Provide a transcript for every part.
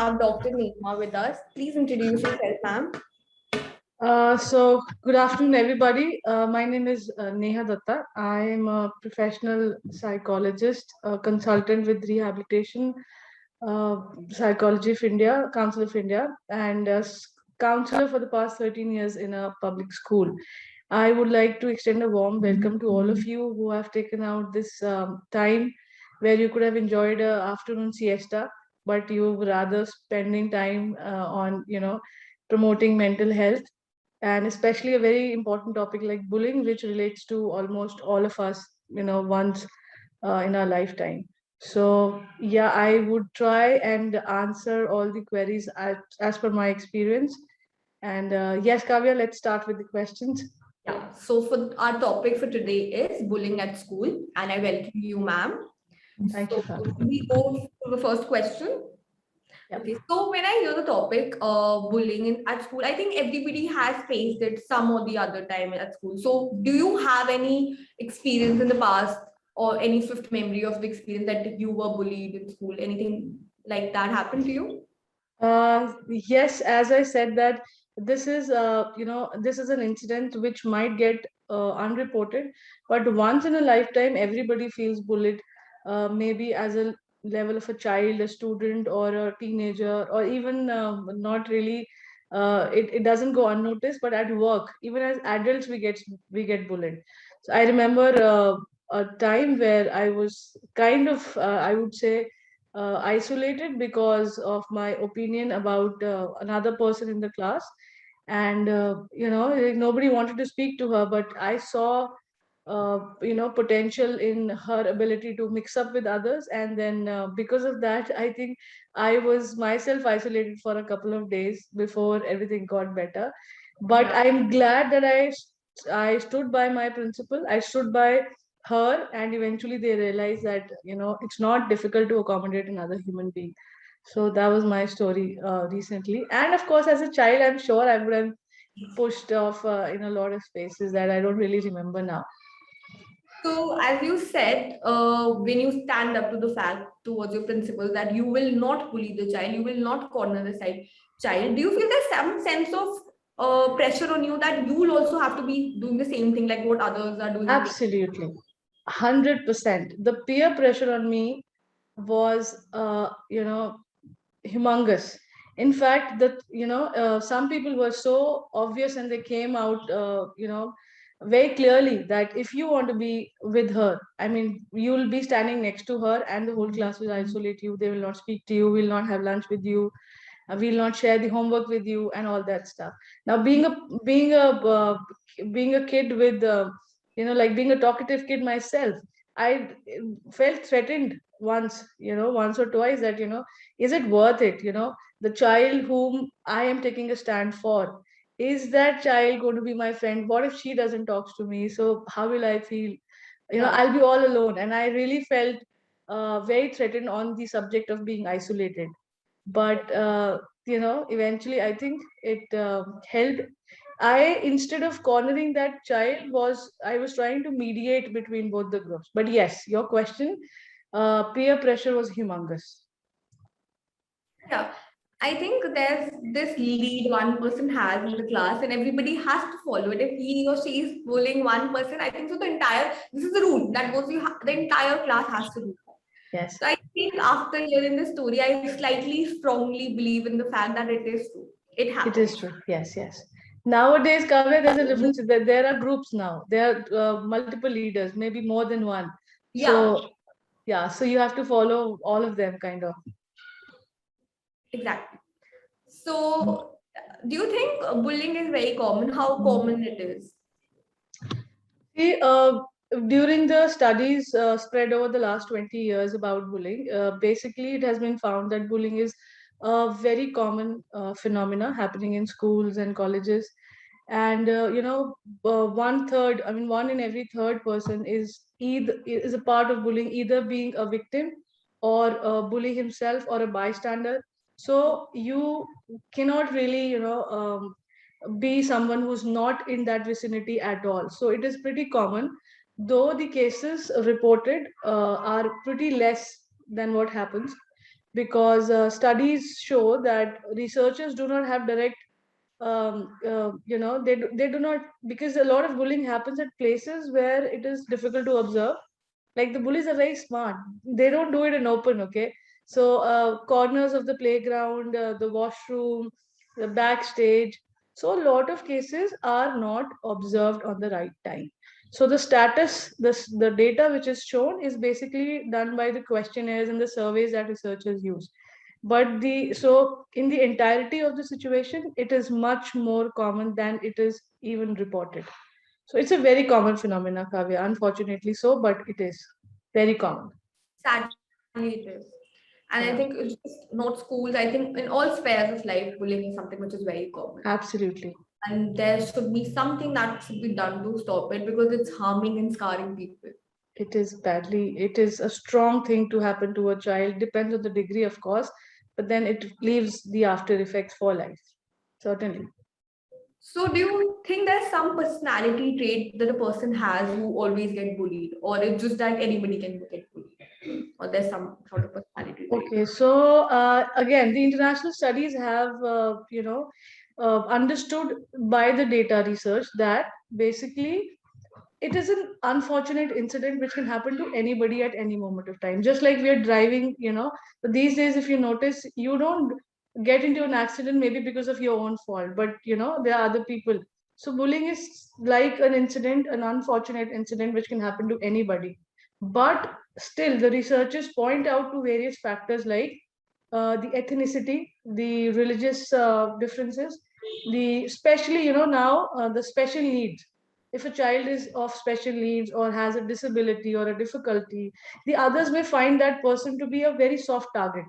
have Dr. Neha with us. Please introduce yourself, ma'am. Good afternoon, everybody. My name is Neha Dutta. I am a professional psychologist, a consultant with Rehabilitation uh, Psychology of India, Council of India, and counselor for the past 13 years in a public school. I would like to extend a warm welcome to all of you who have taken out this time where you could have enjoyed a afternoon siesta, but you rather spending time on promoting mental health, and especially a very important topic like bullying, which relates to almost all of us, once in our lifetime. So, yeah, I would try and answer all the queries as per my experience. And yes, Kavya, let's start with the questions. Yeah. So for our topic for today is bullying at school, and I welcome you, ma'am. Thank you, So Kavya. we go to the first question. Yep. Okay. So when I hear the topic, bullying at school, I think everybody has faced it some or the other time at school. So do you have any experience in the past or any swift memory of the experience that you were bullied in school? Anything like that happened to you? Yes, as I said that this is an incident which might get unreported, but once in a lifetime, everybody feels bullied, maybe as a level of a child, a student, or a teenager, or even not really. It doesn't go unnoticed, but at work, even as adults, we get bullied. So I remember a time where I was kind of, I would say, isolated because of my opinion about another person in the class, and like, nobody wanted to speak to her, but I saw potential in her ability to mix up with others, and then because of that, I think I was myself isolated for a couple of days before everything got better. But Yeah. I'm glad that I stood by my principal, I stood by her, and eventually they realized that it's not difficult to accommodate another human being. So that was my story recently, and of course as a child I'm sure I would have pushed off in a lot of spaces that I don't really remember now. So, as you said, when you stand up to the fact towards your principal that you will not bully the child, you will not corner the child, do you feel there's some sense of pressure on you that you will also have to be doing the same thing like what others are doing? Absolutely, 100%. The peer pressure on me was, humongous. In fact, that some people were so obvious, and they came out, very clearly that if you want to be with her, I mean, you will be standing next to her, and the whole class will isolate you. They will not speak to you. Will not have lunch with you. We'll not share the homework with you, and all that stuff. Now, being a kid with like being a talkative kid myself, I felt threatened once or twice, that is it worth it, the child whom I am taking a stand for, is that child going to be my friend? What if she doesn't talk to me? So how will I feel? Yeah. I'll be all alone, and I really felt very threatened on the subject of being isolated. But eventually I think it helped. I, instead of cornering that child, I was trying to mediate between both the groups. But yes, your question, peer pressure was humongous. Yeah. I think there's this lead one person has in the class, and everybody has to follow it. If he or she is bullying one person, I think so. This is the rule that goes. The entire class has to do. Yes, So I think after hearing this story, I slightly strongly believe in the fact that it is true. It it is happens. true. Yes, yes. Nowadays, Kavya, there's a difference. There are groups now. There are multiple leaders, maybe more than one. Yeah, So yeah, so you have to follow all of them, kind of. exactly. So, do you think bullying is very common? How common it is? See, during the studies spread over the last 20 years about bullying, basically it has been found that bullying is a very common phenomena happening in schools and colleges. And, one third, I mean, one in every third person is a part of bullying, either being a victim or a bully himself or a bystander. So you cannot really, be someone who's not in that vicinity at all. So it is pretty common, though the cases reported are pretty less than what happens. because studies show that researchers do not have direct they do not, because a lot of bullying happens at places where it is difficult to observe. Like the bullies are very smart, they don't do it in open, okay? So corners of the playground, the washroom, the backstage, so a lot of cases are not observed on the right time. So the status, the data which is shown is basically done by the questionnaires and the surveys that researchers use. But the so in the entirety of the situation, it is much more common than it is even reported. So it's a very common phenomena, Kavya, unfortunately so, but it is very common. Sadly, it is. And I think Yeah, it's just not schools. I think in all spheres of life, bullying is something which is very common. absolutely. And there should be something that should be done to stop it because it's harming and scarring people. It is a strong thing to happen to a child, depends on the degree, of course, but then it leaves the after effects for life. Certainly. So, do you think there's some personality trait that a person has who always get bullied, or it's just that anybody can get bullied, or there's some sort of personality trait? Okay, so again, the international studies have, understood by the data research that basically it is an unfortunate incident which can happen to anybody at any moment of time. Just like we are driving, but these days, if you notice, you don't get into an accident maybe because of your own fault, but there are other people. So bullying is like an incident, an unfortunate incident which can happen to anybody. But still, the researchers point out to various factors like the ethnicity, the religious differences, the especially now the special needs. If a child is of special needs or has a disability or a difficulty, the others may find that person to be a very soft target.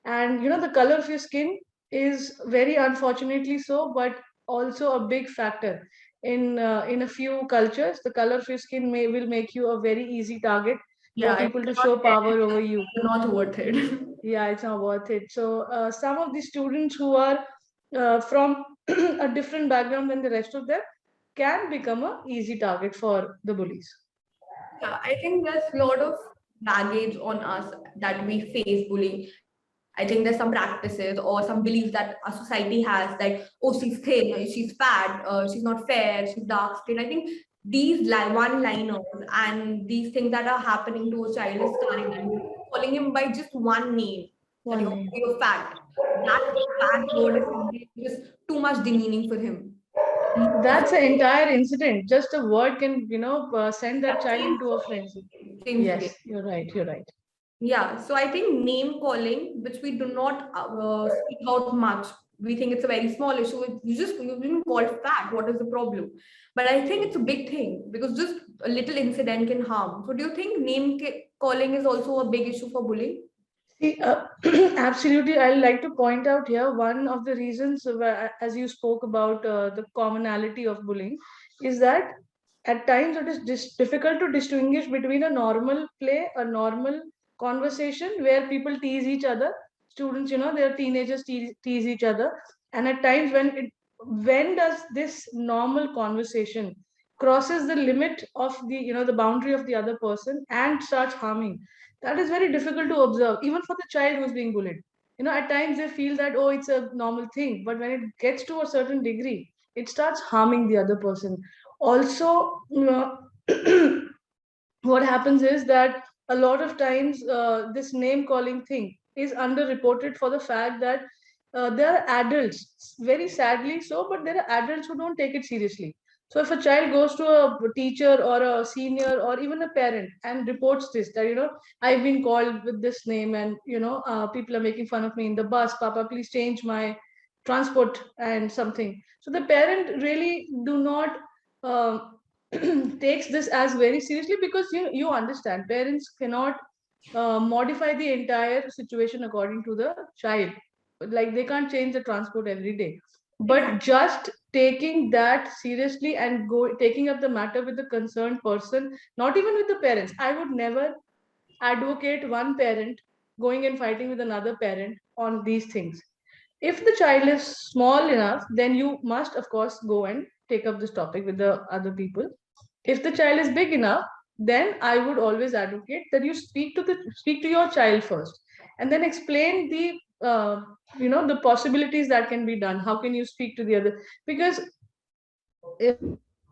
And the color of your skin is very unfortunately so, but also a big factor. In a few cultures, the color of your skin will make you a very easy target for Yeah, if people to you're not show fair, power over you. you're not worth it. Yeah, it's not worth it. So some of the students who are from a different background than the rest of them can become a easy target for the bullies. Yeah, I think there's a lot of baggage on us that we face bullying. I think there's some practices or some beliefs that a society has, like, oh, she's thin, she's fat, she's not fair, she's dark skin. I think these one-liners and these things that are happening to a child is scarring them. Calling him by just one name, that One name. you're fat. That fat word is something just too much demeaning for him. He That's an entire incident. Just a word can, send that child change into a frenzy. change Yes, game. you're right. You're right. Yeah, so I think name calling, which we do not speak out much, we think it's a very small issue. You've been called fat. What is the problem? But I think it's a big thing because just a little incident can harm. So do you think calling is also a big issue for bullying? See, absolutely. I'd like to point out here one of the reasons, as you spoke about the commonality of bullying, is that at times it is difficult to distinguish between a normal play, a normal conversation where people tease each other. Students, their teenagers tease each other, and at times when does this normal conversation crosses the limit of the boundary of the other person and starts harming, that is very difficult to observe even for the child who's being bullied. At times they feel that, oh, it's a normal thing, but when it gets to a certain degree, it starts harming the other person also. What happens is that a lot of times this name calling thing is underreported for the fact that there are adults, very sadly so, but there are adults who don't take it seriously. So if a child goes to a teacher or a senior or even a parent and reports this, that I've been called with this name, and people are making fun of me in the bus, papa please change my transport and something. So the parent really do not takes this as very seriously, because you understand parents cannot modify the entire situation according to the child. Like they can't change the transport every day, but Exactly. just taking that seriously and go taking up the matter with the concerned person, not even with the parents. I would never advocate one parent going and fighting with another parent on these things. If the child is small enough, then you must of course go and take up this topic with the other people. If the child is big enough, then I would always advocate that you speak to your child first. and then explain the possibilities that can be done. How can you speak to the other? Because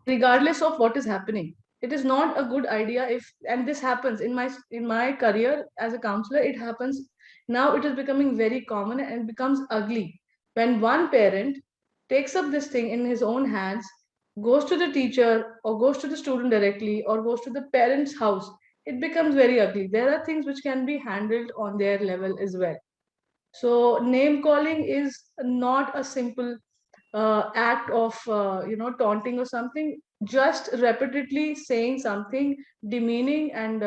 regardless of what is happening, it is not a good idea if, and this happens in my career as a counselor, it happens now. It is becoming very common and becomes ugly when one parent takes up this thing in his own hands, goes to the teacher or goes to the student directly or goes to the parent's house. It becomes very ugly. There are things which can be handled on their level as well. So name calling is not a simple act of taunting or something. Just repeatedly saying something demeaning and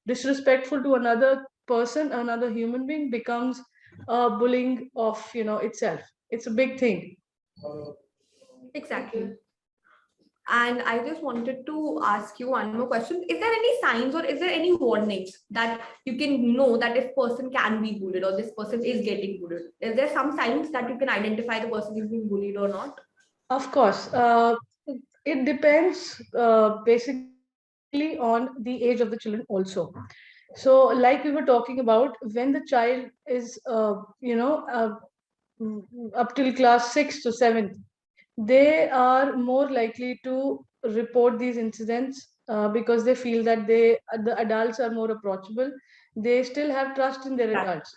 disrespectful to another person, another human being, becomes bullying of itself. It's a big thing. Exactly. And I just wanted to ask you one more question. Is there any signs or is there any warnings that you can know that this person can be bullied or this person is getting bullied? Is there some signs that you can identify the person is being bullied or not? Of course, it depends basically on the age of the children also. So, like we were talking about, when the child is, up till class 6th to 7th, they are more likely to report these incidents because they feel that the adults are more approachable. They still have trust in their Exactly. adults.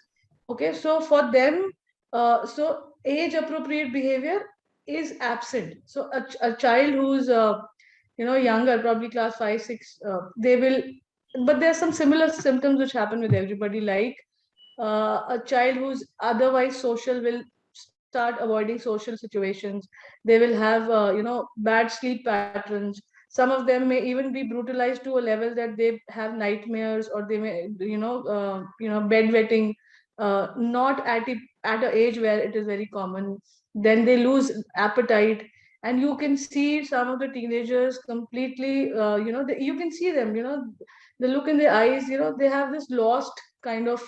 Okay, so for them, so age appropriate behavior is absent. So a child who's younger, probably class 5 6, they will, but there are some similar symptoms which happen with everybody, like a child who's otherwise social will start avoiding social situations. They will have bad sleep patterns. Some of them may even be brutalized to a level that they have nightmares, or they may bedwetting, not at a age where it is very common. Then they lose appetite, and you can see some of the teenagers completely, you can see them, the look in their eyes, they have this lost kind of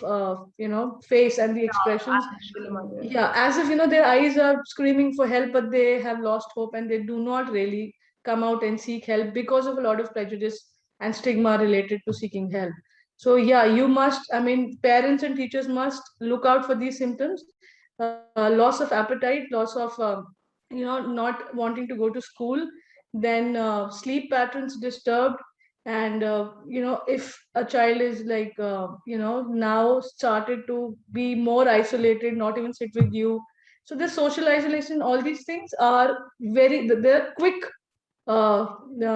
face, and the Yeah, expressions, I feel about it. yeah, as if their eyes are screaming for help, but they have lost hope, and they do not really come out and seek help because of a lot of prejudice and stigma related to seeking help. So yeah, you must, I mean, parents and teachers must look out for these symptoms. Loss of appetite, loss of not wanting to go to school, then sleep patterns disturbed. And if a child is like now started to be more isolated, not even sit with you, so the social isolation, all these things are they're quick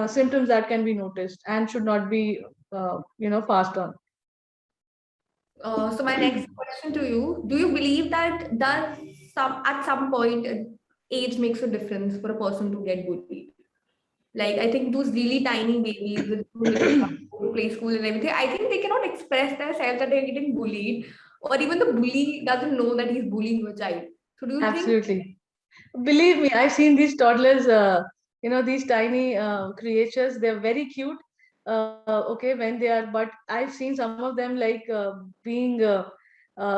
symptoms that can be noticed and should not be passed on. So my next question to you: do you believe that does some at some point age makes a difference for a person to get bullied? Like I think those really tiny babies with two little ones who play school and everything, I think they cannot express themselves that they're getting bullied, or even the bully doesn't know that he's bullying your child. So do you think? Absolutely. Believe me, I've seen these toddlers, these tiny creatures. They're very cute. Okay, when they are, but I've seen some of them like being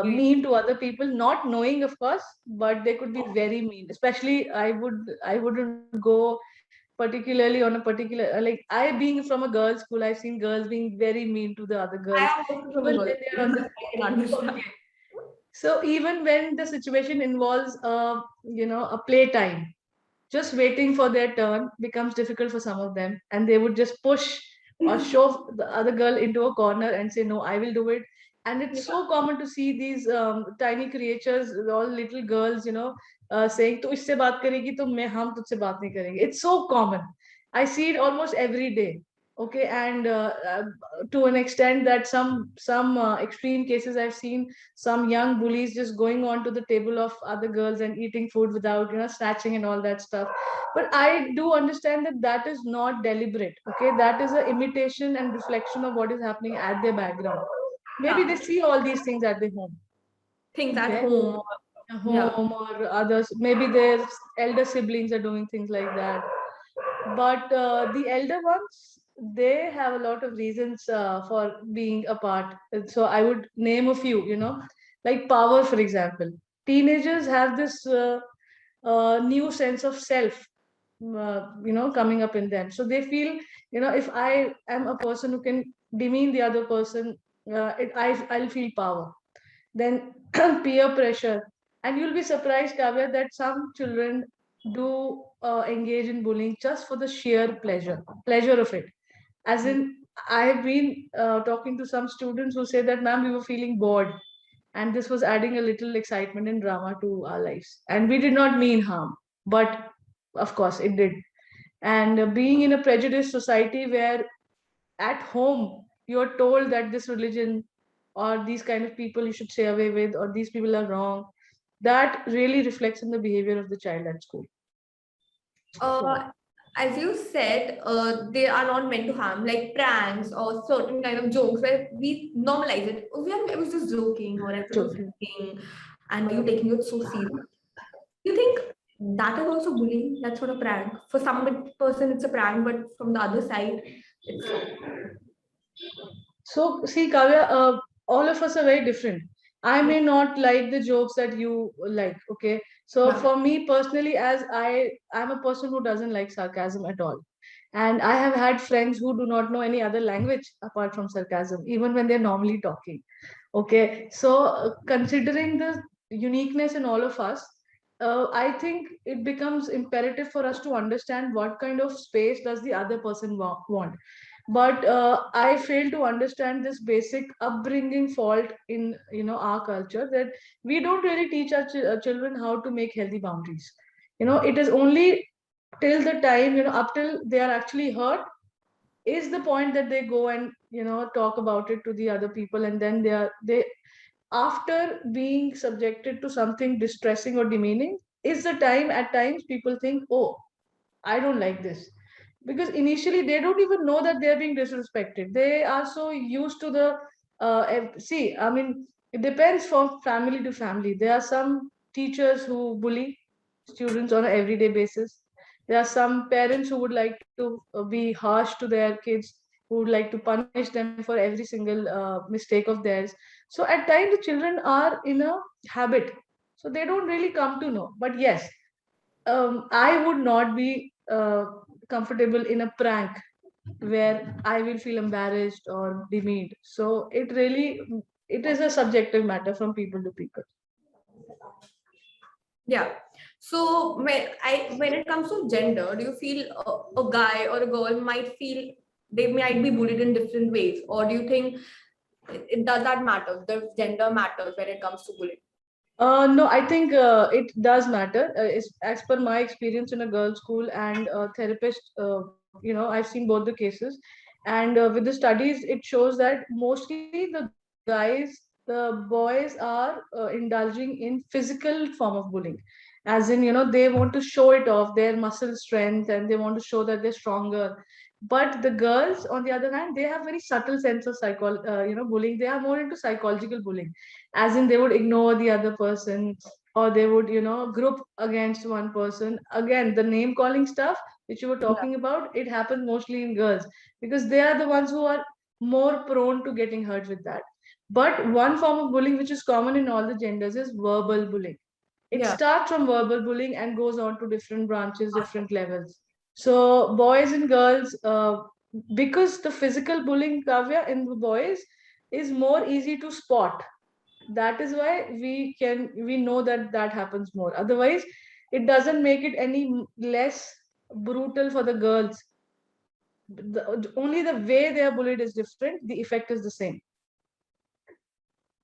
mean to other people, not knowing, of course, but they could be very mean. Especially, I wouldn't go particularly on a particular, like I being from a girls' school, I've seen girls being very mean to the other I girls, am also from a even girl when they're on school, the so I can understand. okay. So even when the situation involves a playtime, just waiting for their turn becomes difficult for some of them, and they would just push or shove the other girl into a corner and say, no, I will do it. And it's Yeah. so common to see these tiny creatures, all little girls, saying, "Tu isse baat karegi, to मैं हम तुझसे बात नहीं करेंगे." It's so common. I see it almost every day. Okay, and to an extent that some extreme cases I've seen some young bullies just going on to the table of other girls and eating food without snatching and all that stuff. But I do understand that that is not deliberate. Okay, that is an imitation and reflection of what is happening at their background. Maybe they Yeah. see all these things at their home. Things at Okay, home. Or, yeah. home or others, maybe their elder siblings are doing things like that. But the elder ones, they have a lot of reasons for being apart. And so I would name a few, like power, for example. Teenagers have this new sense of self, coming up in them. So they feel, if I am a person who can demean the other person, I'll feel power. then peer pressure. And you'll be surprised, Kavya, that some children do engage in bullying just for the sheer pleasure of it. As in, I have been talking to some students who say that, ma'am, we were feeling bored, and this was adding a little excitement and drama to our lives. And we did not mean harm, but of course it did. And being in a prejudiced society where at home you're told that this religion or these kind of people you should stay away with, or these people are wrong, that really reflects in the behavior of the child at school. So uh, as you said, they are not meant to harm, like pranks or certain kind of jokes where we normalize it. Oh, I was just joking, or I was just totally. joking, and why are you taking it so serious? You think that is also bullying? That's not a prank. For some person, it's a prank, but from the other side, it's not. So, see, Kavya, all of us are very different. I Yeah. may not like the jokes that you like. Okay. So, Yeah. for me personally, as I'm a person who doesn't like sarcasm at all. And I have had friends who do not know any other language apart from sarcasm, even when they're normally talking. Okay. So, considering the uniqueness in all of us, I think it becomes imperative for us to understand what kind of space does the other person want. But I fail to understand this basic upbringing fault in our culture, that we don't really teach our children how to make healthy boundaries. It is only till the time, up till they are actually hurt, is the point that they go and talk about it to the other people, and then they after being subjected to something distressing or demeaning, is the time at times people think, oh, I don't like this. Because initially they don't even know that they're being disrespected. They are so used to the see, I mean, it depends from family to family. There are some teachers who bully students on an everyday basis. There are some parents who would like to be harsh to their kids, who would like to punish them for every single mistake of theirs. So at times the children are in a habit, so they don't really come to know. But yes, I would not be comfortable in a prank where I will feel embarrassed or demeaned. So it is a subjective matter from people to people. Yeah. So when it comes to gender, do you feel a guy or a girl might feel they might be bullied in different ways, or do you think it does that matter? The gender matters when it comes to bullying. No, I think it does matter. As per my experience in a girls' school and a therapist, I've seen both the cases. And with the studies, it shows that mostly the boys are indulging in physical form of bullying. As in, they want to show it off, their muscle strength, and they want to show that they're stronger. But the girls, on the other hand, they have very subtle sense of bullying. They are more into psychological bullying, as in they would ignore the other person, or they would group against one person. Again, the name calling stuff which you were Yeah. talking about, it happens mostly in girls, because they are the ones who are more prone to getting hurt with that. But one form of bullying which is common in all the genders is verbal bullying. It Yeah. starts from verbal bullying and goes on to different branches, different levels. So boys and girls, because the physical bullying, Kavya, in the boys is more easy to spot. That is why we know that that happens more. Otherwise, it doesn't make it any less brutal for the girls. Only the way they are bullied is different, the effect is the same.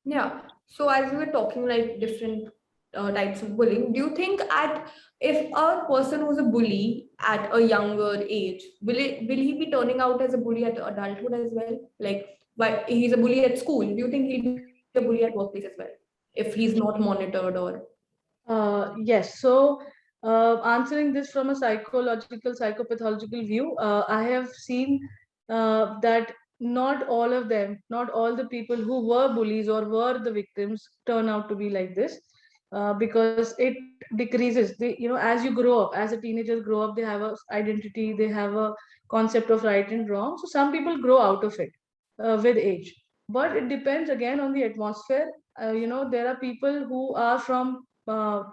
Yeah. So as we were talking like different types of bullying, do you think at if a person who's a bully at a younger age, will he be turning out as a bully at adulthood as well? Like, why he's a bully at school? Do you think he'll be a bully at workplace as well if he's not monitored or? Yes. So, answering this from a psychological, psychopathological view, I have seen that not all of them, not all the people who were bullies or were the victims turn out to be like this, because it decreases. As you grow up, as a teenager grow up, they have a identity, they have a concept of right and wrong. So some people grow out of it with age, but it depends again on the atmosphere. There are people who are from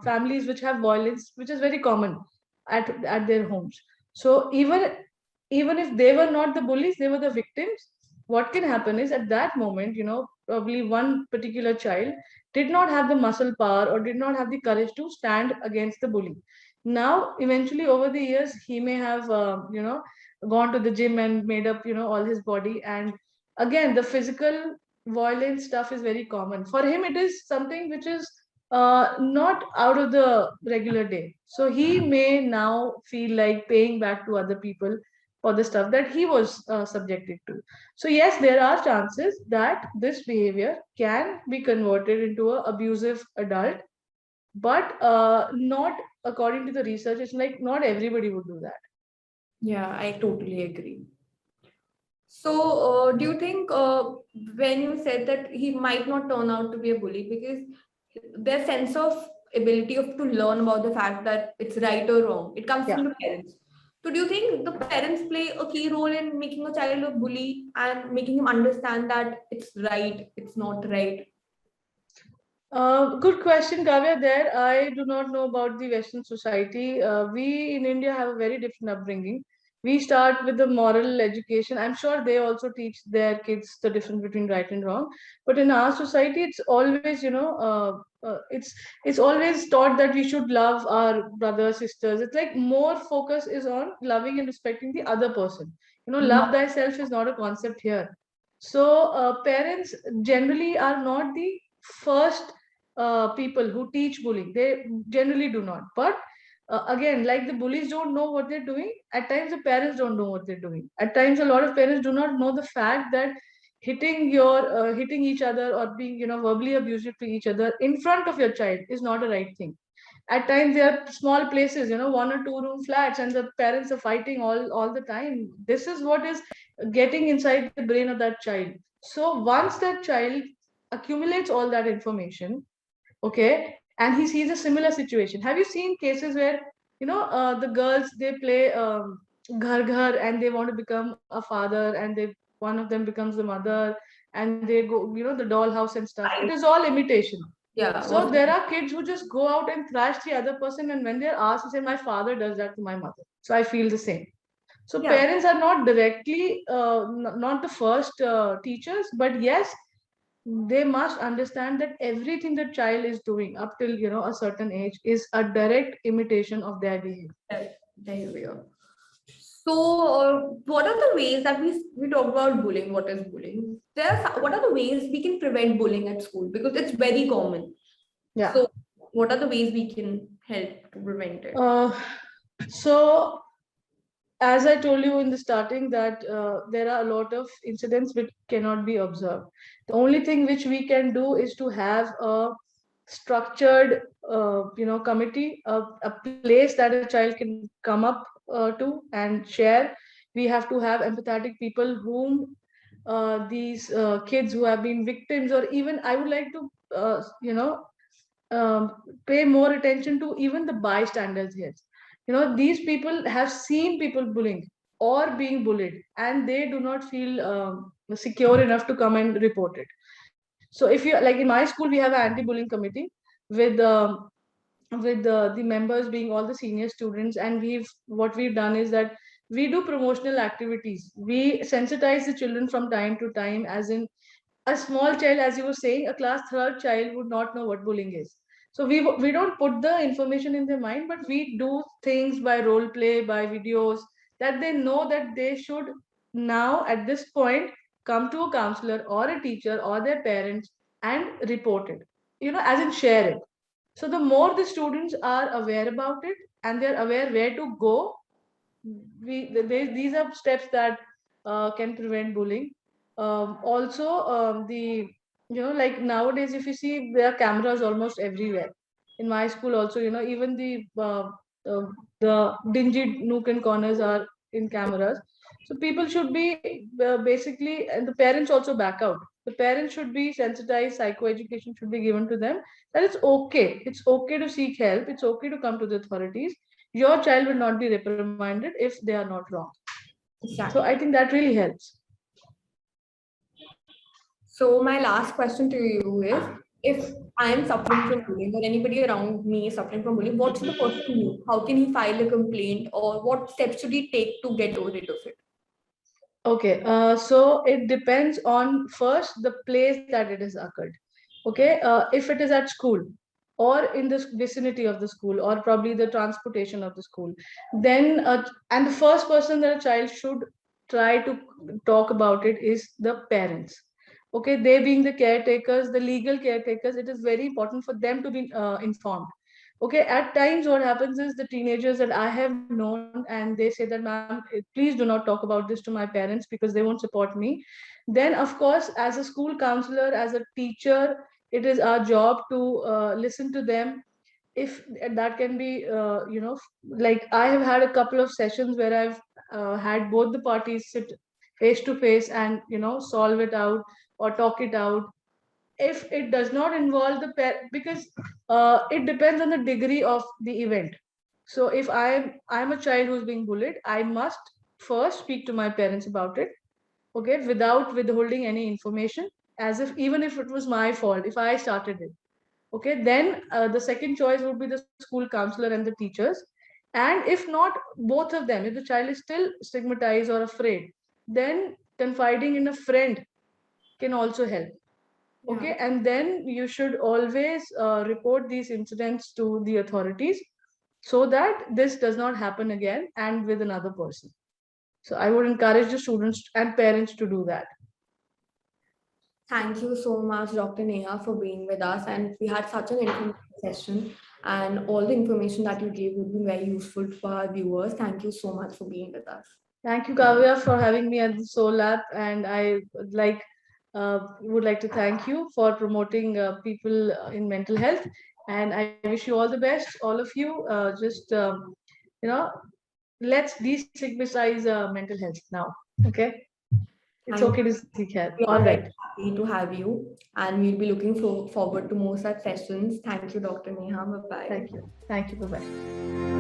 families which have violence, which is very common at their homes. So even if they were not the bullies, they were the victims. what can happen is at that moment, probably one particular child did not have the muscle power or did not have the courage to stand against the bully. Now, eventually, over the years, he may have, gone to the gym and made up, all his body. And again, the physical violence stuff is very common. For him, it is something which is not out of the regular day. So he may now feel like paying back to other people for the stuff that he was subjected to. So yes, there are chances that this behavior can be converted into a abusive adult, but not according to the research. It's like not everybody would do that. Yeah, I totally agree. So, do you think when you said that he might not turn out to be a bully because their sense of ability of to learn about the fact that it's right or wrong, it comes Yeah. from the parents. So, do you think the parents play a key role in making a child a bully and making him understand that it's right, it's not right? Good question, Kavya. There, I do not know about the Western society. We in India have a very different upbringing. We start with the moral education. I'm sure they also teach their kids the difference between right and wrong. But in our society, it's always, it's always taught that we should love our brothers, sisters. It's like more focus is on loving and respecting the other person. Love thyself is not a concept here. So parents generally are not the first people who teach bullying. They generally do not. But again, like the bullies don't know what they're doing, at times the parents don't know what they're doing. At times, a lot of parents do not know the fact that hitting each other or being verbally abusive to each other in front of your child is not a right thing. At times there are small places, one or two room flats, and the parents are fighting all the time. This is what is getting inside the brain of that child. So once that child accumulates all that information, okay, and he sees a similar situation. Have you seen cases where the girls, they play ghar ghar, and they want to become a father, and they one of them becomes the mother, and they go, the dollhouse and stuff. It I, is all imitation. yeah, So what? there are kids who just go out and thrash the other person, and when they're asked, they say, "My father does that to my mother, so I feel the same." So Yeah, parents are not directly, not the first teachers, but yes, they must understand that everything the child is doing up till a certain age is a direct imitation of their behavior. there we go. So, what are the ways that we talk about bullying? What is bullying? What are the ways we can prevent bullying at school? Because it's very common. Yeah. So, what are the ways we can help to prevent it? Uh, so as I told you in the starting, that there are a lot of incidents which cannot be observed. The only thing which we can do is to have a structured, committee, a place that a child can come up to and share. We have to have empathetic people whom these kids who have been victims, or even I would like to, pay more attention to even the bystanders here. These people have seen people bullying or being bullied, and they do not feel secure enough to come and report it. So if you, like in my school, we have an anti-bullying committee with the members being all the senior students, and what we've done is that we do promotional activities. We sensitize the children from time to time, as in a small child, as you were saying, a class third child would not know what bullying is. So we don't put the information in their mind, but we do things by role play, by videos, that they know that they should now at this point come to a counselor or a teacher or their parents and report it, as in share it. So the more the students are aware about it and they're aware where to go, these are steps that can prevent bullying. Also, the like nowadays, if you see, there are cameras almost everywhere. In my school, also, even the dingy nook and corners are in cameras. So people should be basically, and the parents also back out. The parents should be sensitized. Psychoeducation should be given to them, that it's okay. It's okay to seek help. It's okay to come to the authorities. Your child will not be reprimanded if they are not wrong. So I Exactly. think that really helps. So, my last question to you is, if I am suffering from bullying or anybody around me is suffering from bullying, what should the person do? How can he file a complaint, or what steps should he take to get rid of it? Okay, so it depends on first the place that it is occurred. Okay, if it is at school or in the vicinity of the school or probably the transportation of the school, then and the first person that a child should try to talk about it is the parents. Okay, they being the caretakers, the legal caretakers, it is very important for them to be informed. Okay, at times what happens is the teenagers that I have known and they say that, ma'am, please do not talk about this to my parents because they won't support me. Then of course, as a school counselor, as a teacher, it is our job to listen to them. If that can be like I have had a couple of sessions where I've had both the parties sit face to face and solve it out or talk it out. If it does not involve the because it depends on the degree of the event. So if I'm a child who's being bullied, I must first speak to my parents about it, okay, without withholding any information, as if even if it was my fault, if I started it. Okay, then the second choice would be the school counselor and the teachers. And if not both of them, if the child is still stigmatized or afraid, then confiding in a friend can also help. Yeah. Okay, and then you should always report these incidents to the authorities so that this does not happen again and with another person. So I would encourage the students and parents to do that. Thank you so much, Dr. Neha, for being with us. And we had such an informative session, and all the information that you gave would be very useful for our viewers. Thank you so much for being with us. Thank you, Kavya, for having me at the Soul App, and I would like to thank you for promoting people in mental health. And I wish you all the best, all of you. Just you know, let's destigmatize mental health now. Okay, it's Thank okay to you. seek help. All We are right. very happy to have you, and we'll be looking forward to more such sessions. Thank you, Dr. Neha. Bye bye. Thank you. Thank you. Bye bye.